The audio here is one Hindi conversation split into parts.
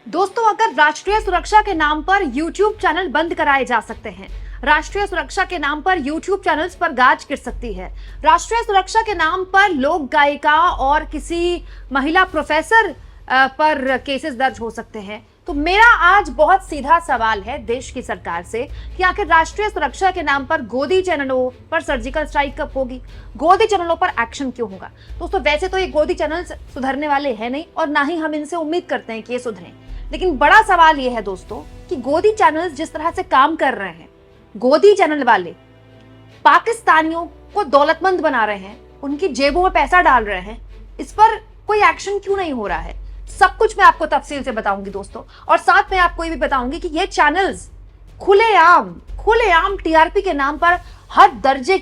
दोस्तों, अगर राष्ट्रीय सुरक्षा के नाम पर YouTube चैनल बंद कराए जा सकते हैं, राष्ट्रीय सुरक्षा के नाम पर YouTube चैनल्स पर गाज गिर सकती है, राष्ट्रीय सुरक्षा के नाम पर लोक गायिका और किसी महिला प्रोफेसर पर केसेस दर्ज हो सकते हैं, तो मेरा आज बहुत सीधा सवाल है देश की सरकार से कि आखिर राष्ट्रीय सुरक्षा के नाम पर गोदी चैनलों पर सर्जिकल स्ट्राइक कब होगी, गोदी चैनलों पर एक्शन क्यों होगा। दोस्तों, वैसे तो ये गोदी चैनल्स सुधरने वाले हैं नहीं और ना ही हम इनसे उम्मीद करते हैं कि ये सुधरें, लेकिन बड़ा सवाल ये है दोस्तों कि गोदी चैनल्स जिस तरह से काम कर रहे हैं, गोदी चैनल वाले पाकिस्तानियों को दौलतमंद बना रहे हैं, उनकी जेबों में पैसा डाल रहे हैं, इस पर कोई एक्शन क्यों नहीं हो रहा है, सब कुछ मैं आपको तफसील से बताऊंगी दोस्तों। और साथ में आपको ये भी बताऊंगी कि ये चैनल्स खुलेआम टीआरपी के नाम पर हद दर्जे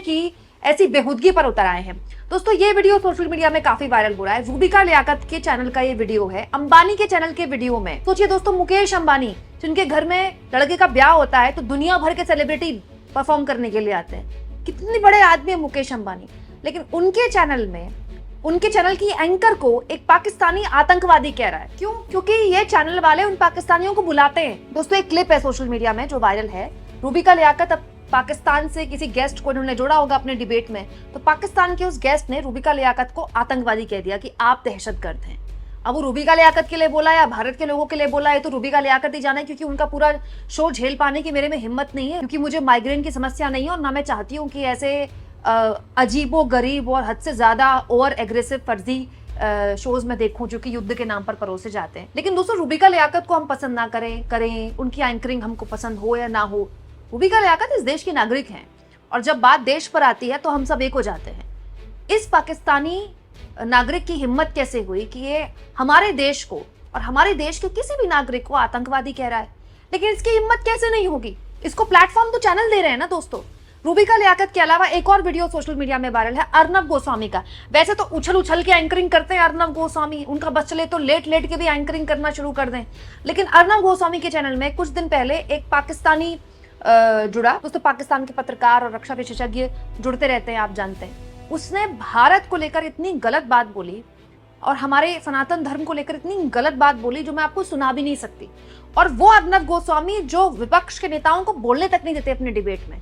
की ऐसी बेहुदगी पर उतर आए हैं। दोस्तों, ये वीडियो सोशल मीडिया में काफी वायरल हो रहा है। रूबिका लियाकत के चैनल का ये वीडियो है, अंबानी के चैनल के वीडियो में। सोचिए दोस्तों, मुकेश अंबानी जिनके घर में लड़के का ब्याह होता है तो दुनिया भर के सेलिब्रिटी परफॉर्म करने के लिए आते हैं। कितने बड़े आदमी है मुकेश अंबानी, लेकिन उनके चैनल की एंकर को एक पाकिस्तानी आतंकवादी कह रहा है। क्यों? क्योंकि ये चैनल वाले उन पाकिस्तानियों को बुलाते हैं। दोस्तों, एक क्लिप है सोशल मीडिया में जो वायरल है। रूबिका लियाकत अब पाकिस्तान से किसी गेस्ट को उन्होंने जोड़ा होगा अपने डिबेट में, तो पाकिस्तान के उस गेस्ट ने रूबिका लियाकत को आतंकवादी कह दिया कि आप दहशतगर्द हैं। अब वो रूबिका लियाकत के लिए बोला या भारत के लोगों के लिए बोला है तो रूबिका लियाकत ही जाने, क्योंकि उनका पूरा शो झेल पाने की मेरे में हिम्मत नहीं है, क्योंकि मुझे माइग्रेन की समस्या नहीं है और ना मैं चाहती हूँ कि ऐसे अजीबो गरीब और हद से ज्यादा ओवर एग्रेसिव फर्जी शोज में देखूं जो कि युद्ध के नाम पर परोसे जाते हैं। लेकिन दोस्तों, रूबिका लियाकत को हम पसंद ना करें, उनकी एंकरिंग हमको पसंद हो या ना हो, रूबिका लियाकत इस देश की नागरिक हैं और जब बात देश पर आती है तो हम सब एक हो जाते हैं। इस पाकिस्तानी नागरिक की हिम्मत कैसे हुई कि ये हमारे देश को और हमारे देश के किसी भी नागरिक को आतंकवादी कह रहा है, लेकिन इसकी हिम्मत कैसे नहीं होगी। इसको प्लेटफॉर्म तो चैनल दे रहे हैं ना दोस्तों। रूबिका लियाकत के अलावा एक और वीडियो सोशल मीडिया में वायरल है अर्नब गोस्वामी का। वैसे तो उछल के एंकरिंग करते हैं अर्नब गोस्वामी, उनका बस चले तो लेट के भी एंकरिंग करना शुरू कर दें, लेकिन अर्नब गोस्वामी के चैनल में कुछ दिन पहले एक पाकिस्तानी जुड़ा। दोस्तों, पाकिस्तान के पत्रकार और रक्षा विशेषज्ञ जुड़ते रहते हैं, आप जानते हैं। उसने भारत को लेकर इतनी गलत बात बोली और हमारे सनातन धर्म को लेकर इतनी गलत बात बोली जो मैं आपको सुना भी नहीं सकती। और वो अर्नब गोस्वामी जो विपक्ष के नेताओं को बोलने तक नहीं देते अपने डिबेट में,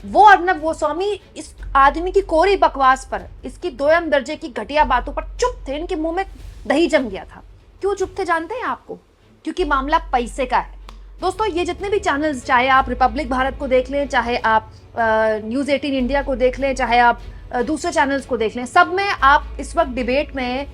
वो अर्नब गोस्वामी इस आदमी की कोरी बकवास पर, इसकी दोयम दर्जे की घटिया बातों पर चुप थे। इनके मुंह में दही जम गया था। क्यों चुप थे जानते हैं आपको? क्योंकि मामला पैसे का है। दोस्तों, ये जितने भी चैनल्स, चाहे आप रिपब्लिक भारत को देख लें, चाहे आप न्यूज़ 18 इंडिया को देख लें, चाहे आप दूसरे चैनल्स को देख लें, सब में आप इस वक्त डिबेट में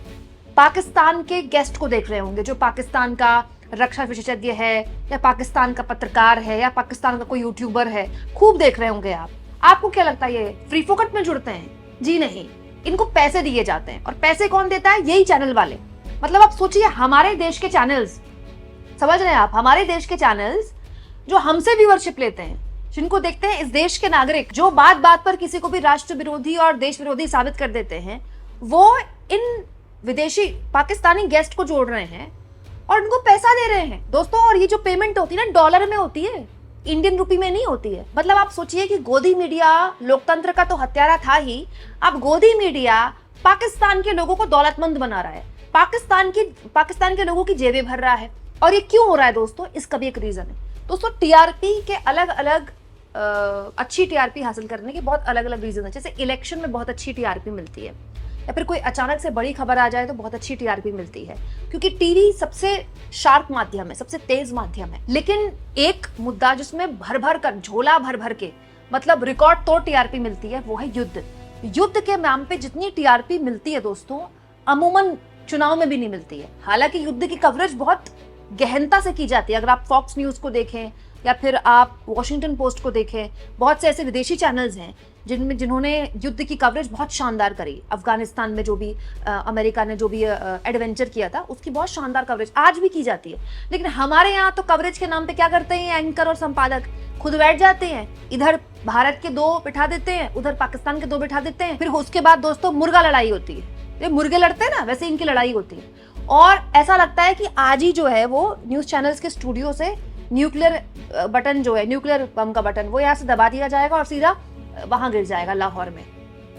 पाकिस्तान के गेस्ट को देख रहे होंगे, जो पाकिस्तान का रक्षा विशेषज्ञ है या पाकिस्तान का पत्रकार है या पाकिस्तान का कोई यूट्यूबर है, खूब देख रहे होंगे आप। आपको क्या लगता है ये फ्री फोकट में जुड़ते हैं? जी नहीं, इनको पैसे दिए जाते हैं। और पैसे कौन देता है? यही चैनल वाले। मतलब आप सोचिए, हमारे देश के चैनल्स, समझ रहे हैं आप, हमारे देश के चैनल्स जो हमसे व्यूअरशिप लेते हैं, जिनको देखते हैं इस देश के नागरिक, जो बात बात पर किसी को भी राष्ट्र विरोधी और देश विरोधी साबित कर देते हैं, वो इन विदेशी पाकिस्तानी गेस्ट को जोड़ रहे हैं और उनको पैसा दे रहे हैं दोस्तों। और ये जो पेमेंट होती है ना, डॉलर में होती है, इंडियन रुपी में नहीं होती है। मतलब आप सोचिए कि गोदी मीडिया लोकतंत्र का तो हत्यारा था ही, अब गोदी मीडिया पाकिस्तान के लोगों को दौलतमंद बना रहा है, पाकिस्तान के लोगों की जेबें भर रहा है। और ये क्यों हो रहा है दोस्तों? इसका भी एक रीजन है दोस्तों। टीआरपी के अलग अलग अच्छी टीआरपी हासिल करने के बहुत अलग अलग रीजन है। जैसे इलेक्शन में बहुत अच्छी टीआरपी मिलती है, या फिर कोई अचानक से बड़ी खबर आ जाए तो बहुत अच्छी टीआरपी मिलती है, क्योंकि टीवी सबसे शार्प माध्यम है, सबसे तेज माध्यम है। लेकिन एक मुद्दा जिसमें भर कर, झोला भर के, मतलब रिकॉर्ड तोड़ टीआरपी मिलती है, वो है युद्ध। युद्ध के नाम पे जितनी टीआरपी मिलती है दोस्तों, अमूमन चुनाव में भी नहीं मिलती है। हालांकि युद्ध की कवरेज बहुत गहनता से की जाती है। अगर आप फॉक्स न्यूज को देखें या फिर आप वॉशिंगटन पोस्ट को देखें, बहुत से ऐसे विदेशी चैनल्स हैं जिन्होंने युद्ध की कवरेज बहुत शानदार करी। अफगानिस्तान में जो भी अमेरिका ने जो भी एडवेंचर किया था, उसकी बहुत शानदार कवरेज आज भी की जाती है। लेकिन हमारे यहाँ तो कवरेज के नाम पे क्या करते हैं एंकर और संपादक? खुद बैठ जाते हैं, इधर भारत के 2 बिठा देते हैं, उधर पाकिस्तान के 2 बिठा देते हैं, फिर उसके बाद दोस्तों मुर्गा लड़ाई होती है। ये मुर्गे लड़ते हैं ना, वैसे इनकी लड़ाई होती है। और ऐसा लगता है कि आज ही जो है वो न्यूज चैनल्स के स्टूडियो से न्यूक्लियर बटन जो है, न्यूक्लियर बम का बटन, वो यहाँ से दबा दिया जाएगा और सीधा वहां गिर जाएगा लाहौर में।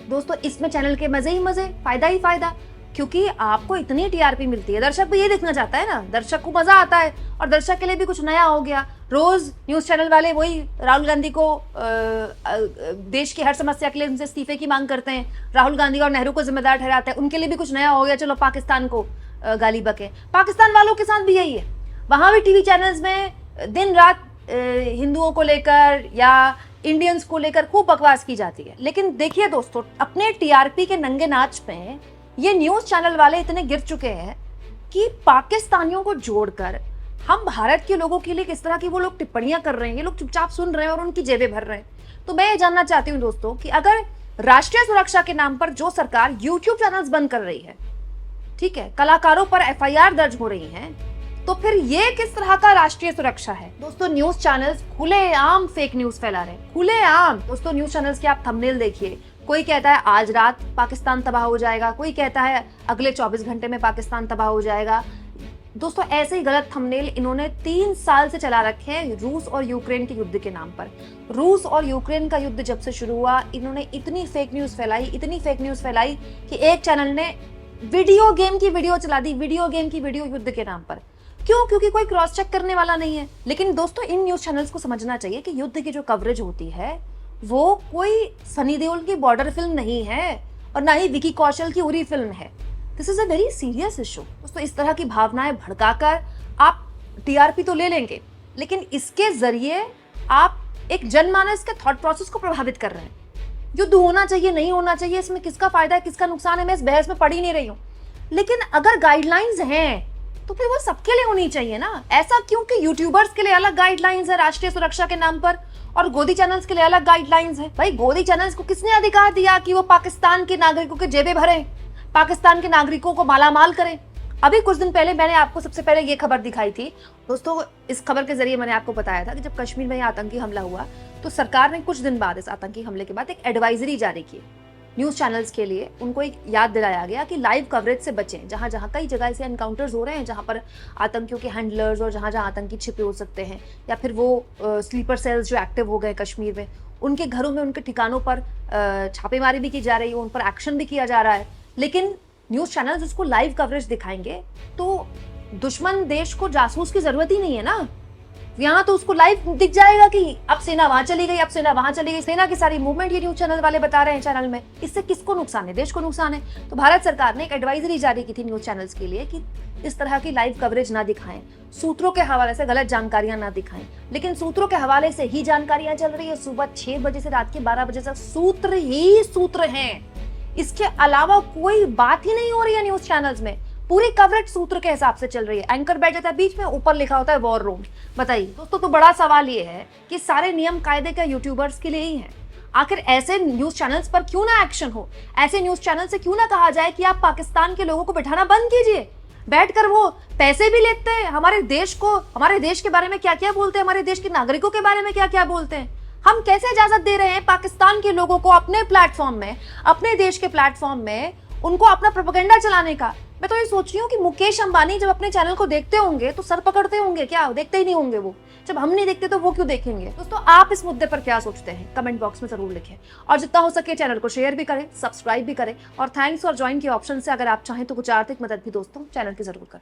दोस्तों, इसमें चैनल के मजे ही मजे, फायदा ही फायदा। क्योंकि आपको इतनी टीआरपी मिलती है, दर्शक भी ये देखना चाहता है ना, दर्शक को मजा आता है और दर्शक के लिए भी कुछ नया हो गया। रोज न्यूज चैनल वाले वही राहुल गांधी को देश की हर समस्या के लिए उनसे इस्तीफे की मांग करते हैं, राहुल गांधी और नेहरू को जिम्मेदार ठहराते हैं, उनके लिए भी कुछ नया हो गया, चलो पाकिस्तान को गाली बके। पाकिस्तान वालों के साथ भी यही है, वहां भी टीवी चैनल्स में दिन रात हिंदुओं को लेकर या इंडियंस को लेकर खूब बकवास की जाती है। लेकिन देखिए दोस्तों, अपने टीआरपी के नंगे नाच में ये न्यूज चैनल वाले इतने गिर चुके हैं कि पाकिस्तानियों को जोड़कर हम भारत के लोगों के लिए किस तरह की वो लोग टिप्पणियां कर रहे हैं, ये लोग चुपचाप सुन रहे हैं और उनकी जेबें भर रहे हैं। तो मैं ये जानना चाहती हूँ दोस्तों कि अगर राष्ट्रीय सुरक्षा के नाम पर जो सरकार यूट्यूब चैनल्स बंद कर रही है, ठीक है, कलाकारों पर एफआईआर दर्ज हो रही है, तो फिर ये किस तरह का राष्ट्रीय सुरक्षा है? दोस्तों, न्यूज चैनल्स खुलेआम फेक न्यूज फैला रहे हैं, खुलेआम। दोस्तों, न्यूज चैनल्स के आप थंबनेल देखिए, कोई कहता है आज रात पाकिस्तान तबाह हो जाएगा, कोई कहता है अगले 24 घंटे में पाकिस्तान तबाह हो जाएगा। दोस्तों, ऐसे ही गलत थंबनेल इन्होंने 3 साल से चला रखे हैं रूस और यूक्रेन के युद्ध के नाम पर। रूस और यूक्रेन का युद्ध जब से शुरू हुआ, इन्होंने इतनी फेक न्यूज फैलाई, इतनी फेक न्यूज फैलाई कि एक चैनल ने वीडियो गेम की वीडियो चला दी, वीडियो गेम की वीडियो युद्ध के नाम पर। क्यों? क्योंकि कोई क्रॉस चेक करने वाला नहीं है। लेकिन दोस्तों, इन न्यूज चैनल्स को समझना चाहिए कि युद्ध की जो कवरेज होती है वो कोई सनी देओल की बॉर्डर फिल्म नहीं है और ना ही विकी कौशल की उरी फिल्म है। This is a very serious issue. दोस्तों, इस तरह की भावनाएं भड़काकर आप टीआरपी तो ले लेंगे, लेकिन इसके जरिए आप एक जनमानस के थॉट प्रोसेस को प्रभावित कर रहे हैं। युद्ध होना चाहिए, नहीं होना चाहिए, इसमें किसका फायदा है, किसका नुकसान है, मैं इस बहस में पढ़ ही नहीं रही हूँ। लेकिन अगर गाइडलाइंस हैं तो फिर वो सबके लिए होनी चाहिए ना। ऐसा क्यों कि यूट्यूबर्स के लिए अलग गाइडलाइंस है राष्ट्रीय सुरक्षा के नाम पर और गोदी चैनल्स के लिए अलग गाइडलाइंस है? भाई, गोदी चैनल्स को किसने अधिकार दिया कि वो पाकिस्तान के नागरिकों के जेबें भरें, पाकिस्तान के नागरिकों को मालामाल करें? अभी कुछ दिन पहले मैंने आपको सबसे पहले ये खबर दिखाई थी दोस्तों। इस खबर के जरिए मैंने आपको बताया था कि जब कश्मीर में आतंकी हमला हुआ तो सरकार ने कुछ दिन बाद, इस आतंकी हमले के बाद, एक एडवाइजरी जारी की न्यूज चैनल्स के लिए। उनको एक याद दिलाया गया कि लाइव कवरेज से बचें। जहां जहां कई जगह ऐसे एनकाउंटर्स हो रहे हैं जहां पर आतंकियों के हैंडलर्स और जहां जहां आतंकी छिपे हो सकते हैं, या फिर वो स्लीपर सेल्स जो एक्टिव हो गए कश्मीर में, उनके घरों में, उनके ठिकानों पर छापेमारी भी की जा रही है, उन पर एक्शन भी किया जा रहा है। लेकिन न्यूज चैनल्स उसको लाइव कवरेज दिखाएंगे तो दुश्मन देश को जासूस की जरूरत ही नहीं है ना। यहाँ तो उसको लाइव दिख जाएगा कि अब सेना वहां चली गई, अब सेना वहां चली गई, सेना की सारी मूवमेंट ये न्यूज चैनल वाले बता रहे हैं चैनल में। इससे किसको नुकसान है? देश को नुकसान है। तो भारत सरकार ने एक एडवाइजरी जारी की थी न्यूज चैनल्स के लिए कि इस तरह की लाइव कवरेज ना दिखाएं, सूत्रों के हवाले से गलत जानकारियां ना दिखाएं। लेकिन सूत्रों के हवाले से ही जानकारियां चल रही है। सुबह 6 बजे से रात के 12 बजे तक सूत्र ही सूत्र हैं, इसके अलावा कोई बात ही नहीं हो रही है न्यूज चैनल्स में। पूरी कवरेज सूत्र के हिसाब से चल रही है। एंकर बैठ जाता है बीच में, ऊपर लिखा होता है वॉर रूम। बताइए दोस्तों, तो बड़ा सवाल ये है कि सारे नियम कायदे का यूट्यूबर्स के लिए ही हैं। आखिर ऐसे न्यूज चैनल्स पर क्यों ना एक्शन हो? ऐसे न्यूज चैनल से क्यों ना कहा जाए कि आप पाकिस्तान के लोगों को बिठाना बंद कीजिए? बैठकर वो पैसे भी लेते हैं, हमारे देश को, हमारे देश के बारे में क्या क्या बोलते हैं, हमारे देश के नागरिकों के बारे में क्या क्या बोलते हैं। हम कैसे इजाजत दे रहे हैं पाकिस्तान के लोगों को अपने प्लेटफॉर्म में, अपने देश के प्लेटफॉर्म में उनको अपना प्रोपेगेंडा चलाने का? मैं तो ये सोच रही हूँ कि मुकेश अंबानी जब अपने चैनल को देखते होंगे तो सर पकड़ते होंगे क्या? देखते ही नहीं होंगे वो। जब हम नहीं देखते तो वो क्यों देखेंगे? दोस्तों, आप इस मुद्दे पर क्या सोचते हैं? कमेंट बॉक्स में जरूर लिखें और जितना हो सके चैनल को शेयर भी करें, सब्सक्राइब भी करें और थैंक्स और ज्वाइन के ऑप्शन से अगर आप चाहें तो कुछ आर्थिक मदद भी दोस्तों चैनल की जरूर करें।